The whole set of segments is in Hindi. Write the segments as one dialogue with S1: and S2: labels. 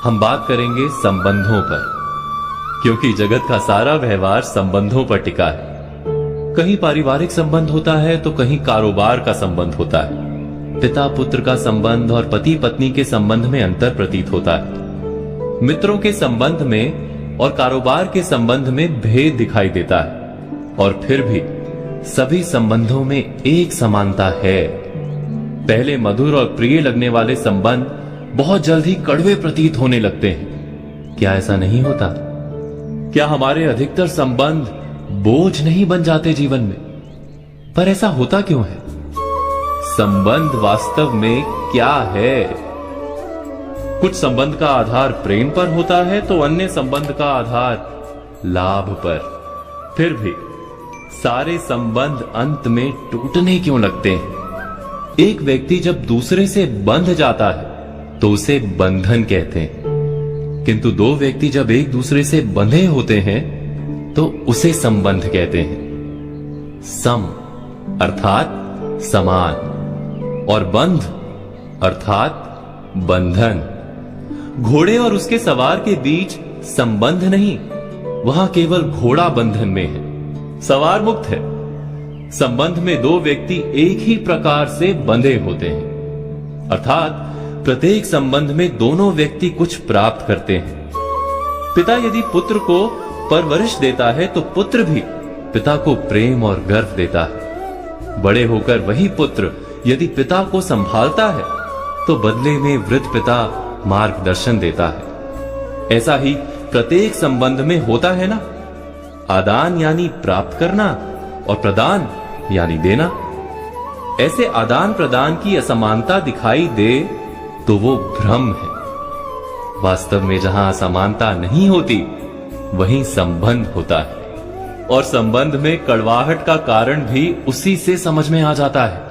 S1: हम बात करेंगे संबंधों पर, क्योंकि जगत का सारा व्यवहार संबंधों पर टिका है। कहीं पारिवारिक संबंध होता है तो कहीं कारोबार का संबंध होता है। पिता पुत्र का संबंध और पति पत्नी के संबंध में अंतर प्रतीत होता है। मित्रों के संबंध में और कारोबार के संबंध में भेद दिखाई देता है, और फिर भी सभी संबंधों में एक समानता है। पहले मधुर और प्रिय लगने वाले संबंध बहुत जल्द ही कड़वे प्रतीत होने लगते हैं। क्या ऐसा नहीं होता? क्या हमारे अधिकतर संबंध बोझ नहीं बन जाते जीवन में? पर ऐसा होता क्यों है? संबंध वास्तव में क्या है? कुछ संबंध का आधार प्रेम पर होता है तो अन्य संबंध का आधार लाभ पर। फिर भी सारे संबंध अंत में टूटने क्यों लगते हैं? एक व्यक्ति जब दूसरे से बंध जाता है तो उसे बंधन कहते हैं, किंतु दो व्यक्ति जब एक दूसरे से बंधे होते हैं तो उसे संबंध कहते हैं। सम अर्थात समान, और बंध अर्थात बंधन। घोड़े और उसके सवार के बीच संबंध नहीं, वहां केवल घोड़ा बंधन में है, सवार मुक्त है। संबंध में दो व्यक्ति एक ही प्रकार से बंधे होते हैं, अर्थात प्रत्येक संबंध में दोनों व्यक्ति कुछ प्राप्त करते हैं। पिता यदि पुत्र को परवरिश देता है तो पुत्र भी पिता को प्रेम और गर्व देता है। बड़े होकर वही पुत्र यदि पिता को संभालता है तो बदले में वृद्ध पिता मार्गदर्शन देता है। ऐसा ही प्रत्येक संबंध में होता है ना। आदान यानी प्राप्त करना और प्रदान यानी देना। ऐसे आदान प्रदान की असमानता दिखाई दे तो वो भ्रम है। वास्तव में जहां असमानता नहीं होती वहीं संबंध होता है, और संबंध में कड़वाहट का कारण भी उसी से समझ में आ जाता है।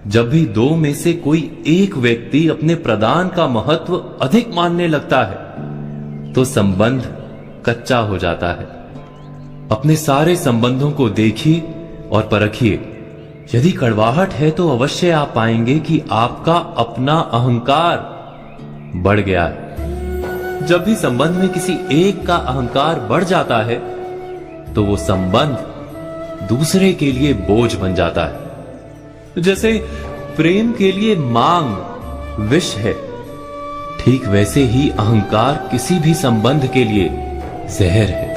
S1: जब भी दो में से कोई एक व्यक्ति अपने प्रदान का महत्व अधिक मानने लगता है तो संबंध कच्चा हो जाता है। अपने सारे संबंधों को देखिए और परखिए। यदि कड़वाहट है तो अवश्य आप पाएंगे कि आपका अपना अहंकार बढ़ गया है। जब भी संबंध में किसी एक का अहंकार बढ़ जाता है तो वो संबंध दूसरे के लिए बोझ बन जाता है। जैसे प्रेम के लिए मांग विष है, ठीक वैसे ही अहंकार किसी भी संबंध के लिए जहर है।